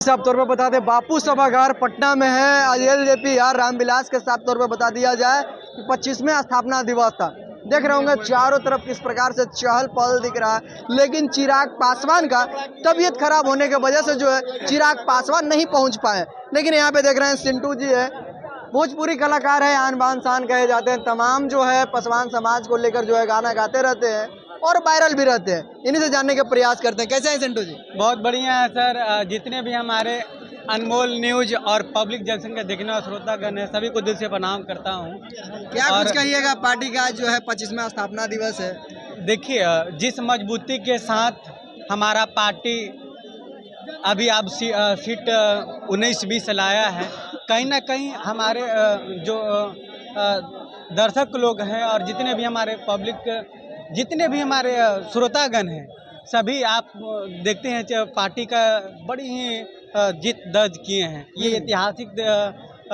साफ तौर पर बता दें बापू सभागार पटना में है। एलजेपी रामविलास के साफ तौर पर बता दिया जाए कि 25वें स्थापना दिवस था। देख रहे होंगे चारों तरफ किस प्रकार से चहल पहल दिख रहा है, लेकिन चिराग पासवान का तबीयत खराब होने की वजह से जो है चिराग पासवान नहीं पहुंच पाए। लेकिन यहाँ पे देख रहे हैं सिंटू जी है, भोजपुरी कलाकार है, आन बान शान कहे जाते हैं। तमाम जो है पासवान समाज को लेकर जो है गाना गाते रहते हैं और वायरल भी रहते हैं। इन्हीं से जानने का प्रयास करते हैं। कैसे हैं सिंटू जी? बहुत बढ़िया है सर। जितने भी हमारे अनमोल न्यूज और पब्लिक जंक्शन के देखने और श्रोतागण है, सभी को दिल से प्रणाम करता हूँ। क्या कुछ कहिएगा, पार्टी का जो है 25वां स्थापना दिवस है। देखिए, जिस मजबूती के साथ हमारा पार्टी अभी आप सीट 19-20 लाया है, कहीं ना कहीं हमारे जो दर्शक लोग हैं और जितने भी हमारे पब्लिक, जितने भी हमारे श्रोतागण हैं, सभी आप देखते हैं पार्टी का बड़ी ही जीत दर्ज किए हैं। ये ऐतिहासिक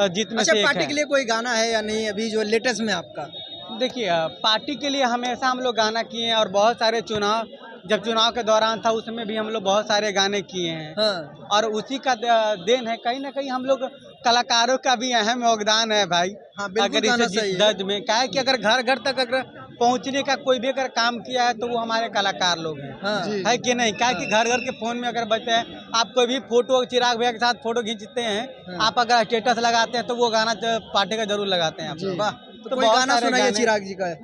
जीत में से एक पार्टी है। के लिए कोई गाना है या नहीं अभी जो लेटेस्ट में आपका? देखिए, पार्टी के लिए हमेशा हम लोग गाना किए हैं और बहुत सारे जब चुनाव के दौरान था उसमें भी हम लोग बहुत सारे गाने किए हैं। हाँ। और उसी का देन है, कहीं ना कहीं हम लोग कलाकारों का भी अहम योगदान है भाई। हाँ, बिल्कुल अगर गाना इसे सही है। दर्ज में क्या है कि अगर घर घर तक अगर पहुंचने का कोई भी अगर काम किया है तो वो हमारे कलाकार लोग हैं। हाँ। है कि नहीं? क्या है कि घर घर के फोन में अगर बजते हैं, आप कोई भी फोटो चिराग भैया के साथ फोटो खींचते हैं, हाँ। आप अगर स्टेटस लगाते हैं तो वो गाना पार्टी का जरूर लगाते हैं आप लोग। वाह, तो कोई बहुत गाना सारे सुनाइए गाने- चिराग जी का,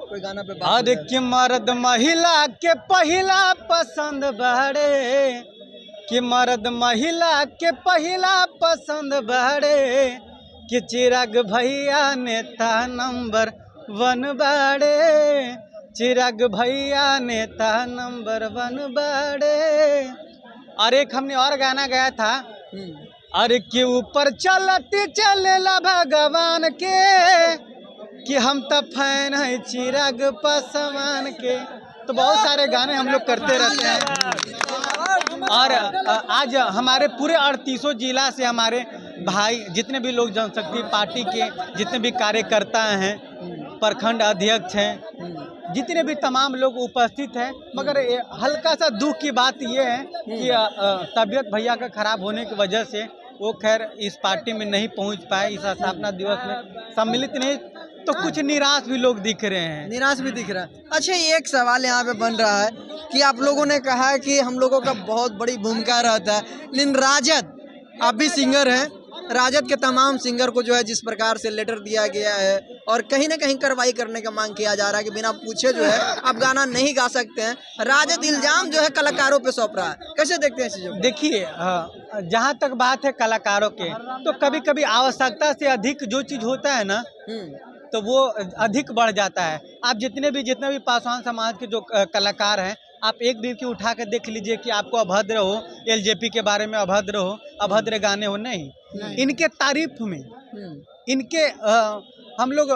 कोई गाना पे बात हो अरे जाए। कि मर्द महिला के पहिला पसंद बड़े, कि मर्द महिला के पहिला पसंद बड़े, कि चिराग भैया नेता नंबर 1 बड़े, चिराग भैया नेता नंबर 1 बड़े। और एक हमने और गाना गाया था, अरे कि ऊपर चलती चलेला भगवान के, कि हम तो फैन है चिराग पासवान के। तो बहुत सारे गाने हम लोग करते रहते हैं। और आज हमारे पूरे 38 जिला से हमारे भाई जितने भी लोग जनशक्ति पार्टी के जितने भी कार्यकर्ता हैं, प्रखंड अध्यक्ष हैं, जितने भी तमाम लोग उपस्थित हैं। मगर हल्का सा दुख की बात ये है कि तबीयत भैया का खराब होने की वजह से वो खैर इस पार्टी में नहीं पहुंच पाए, इस स्थापना दिवस में सम्मिलित नहीं। तो कुछ निराश भी लोग दिख रहे हैं। निराश भी दिख रहा है। अच्छा, एक सवाल यहाँ पे बन रहा है कि आप लोगों ने कहा है कि हम लोगों का बहुत बड़ी भूमिका रहता है, लेकिन राजद, आप भी सिंगर हैं, राजद के तमाम सिंगर को जो है जिस प्रकार से लेटर दिया गया है और कहीं ना कहीं कार्रवाई करने का मांग किया जा रहा है कि बिना पूछे जो है आप गाना नहीं गा सकते हैं, राजद इल्जाम जो है कलाकारों पे सौंप रहा है। कैसे देखते हैं इस चीज़ों को? देखिए, जहाँ तक बात है कलाकारों के, तो कभी कभी आवश्यकता से अधिक जो चीज़ होता है ना, तो वो अधिक बढ़ जाता है। आप जितने भी पासवान समाज के जो कलाकार हैं, आप एक भी की उठा कर देख लीजिए कि आपको अभद्र हो, एलजेपी के बारे में अभद्र हो, अभद्र गाने हो, नहीं। इनके तारीफ में, इनके हम लोग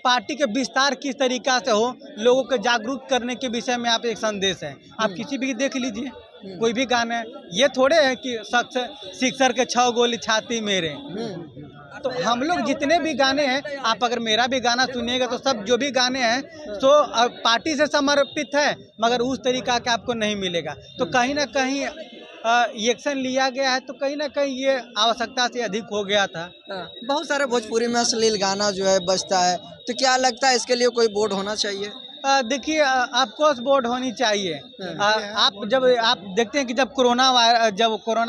पार्टी के विस्तार किस तरीका से हो, लोगों को जागरूक करने के विषय में आप एक संदेश है। आप किसी भी देख लीजिए, कोई भी गाने, ये थोड़े है कि सिक्सर के 6 गोली छाती मेरे। तो हम लोग जितने भी गाने हैं, आप अगर मेरा भी गाना सुनिएगा तो सब जो भी गाने हैं तो पार्टी से समर्पित है, मगर उस तरीका का आपको नहीं मिलेगा। तो कहीं ना कहीं एक्शन लिया गया है, तो कहीं ना कहीं ये आवश्यकता से अधिक हो गया था। बहुत सारे भोजपुरी में अश्लील गाना जो है बजता है, तो क्या लगता है इसके लिए कोई बोर्ड होना चाहिए? देखिए, ऑफकोर्स बोर्ड होनी चाहिए। आप देखते हैं कि जब कोरोना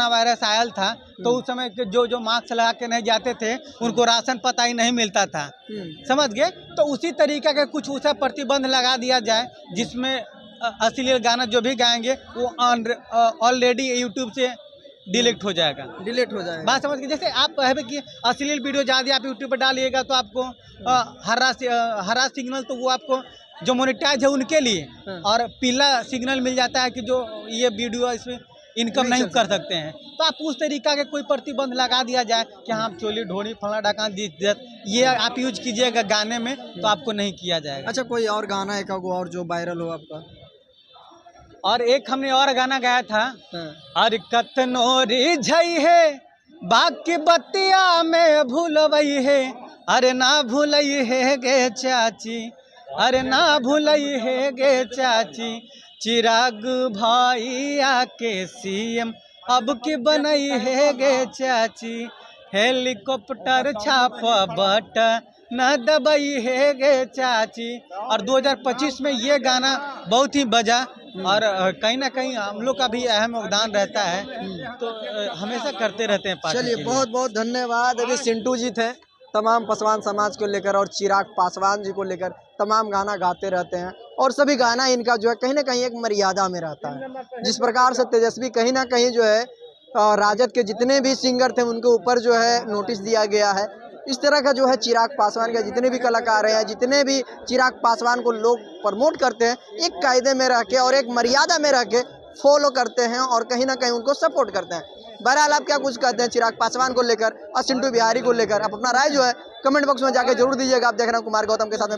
वायरस आया था, तो उस समय जो मास्क लगा के नहीं जाते थे उनको राशन पता ही नहीं मिलता था, समझ गए? तो उसी तरीका का कुछ उसे प्रतिबंध लगा दिया जाए, जिसमें अश्लील गाना जो भी गाएंगे वो ऑलरेडी यूट्यूब से डिलीट हो जाएगा। बात समझ गए? जैसे आप है कि अश्लील वीडियो ज़्यादा आप यूट्यूब पर डालिएगा तो आपको हरा सिग्नल, तो वो आपको जो मोनेटाइज है उनके लिए, और पीला सिग्नल मिल जाता है कि जो ये वीडियो इसमें इनकम नहीं कर सकते हैं। तो आप उस तरीका के कोई प्रतिबंध लगा दिया जाए कि हाँ चोली ढोनी फला ढका ये आप यूज कीजिएगा गाने में, तो आपको नहीं किया जाएगा। अच्छा, कोई और गाना है और जो वायरल हो आपका? और एक हमने और गाना गाया था, अरे कतनो रिझई है बाकी बतिया में भूलवई है, अरे ना भूलई है गे चाची, अरे ना भूलई है गे चाची, चिराग भैया के सीएम अब की बनई है गे चाची, हेलीकॉप्टर छाप बट न दबई है गे चाची। और 2025 में ये गाना बहुत ही बजा और कहीं ना कहीं हम लोग का भी अहम योगदान रहता है, तो हमेशा करते रहते हैं पार्टी चलिए के लिए। बहुत बहुत धन्यवाद। अभी सिंटू जी थे, तमाम पासवान समाज को लेकर और चिराग पासवान जी को लेकर तमाम गाना गाते रहते हैं और सभी गाना इनका जो है कहीं ना कहीं एक मर्यादा में रहता है। जिस प्रकार से तेजस्वी कहीं ना कहीं जो है राजद के जितने भी सिंगर थे उनके ऊपर जो है नोटिस दिया गया है, इस तरह का जो है चिराग पासवान के जितने भी कलाकार हैं, जितने भी चिराग पासवान को लोग प्रमोट करते हैं, एक कायदे में रह के और एक मर्यादा में रह के फॉलो करते हैं और कहीं ना कहीं उनको सपोर्ट करते हैं। बहरहाल आप क्या कुछ कहते हैं चिराग पासवान को लेकर और चिंटू बिहारी को लेकर? आप अपना राय जो है कमेंट बॉक्स में जाकर जरूर दीजिएगा। आप देख रहे हैं कुमार गौतम के साथ में।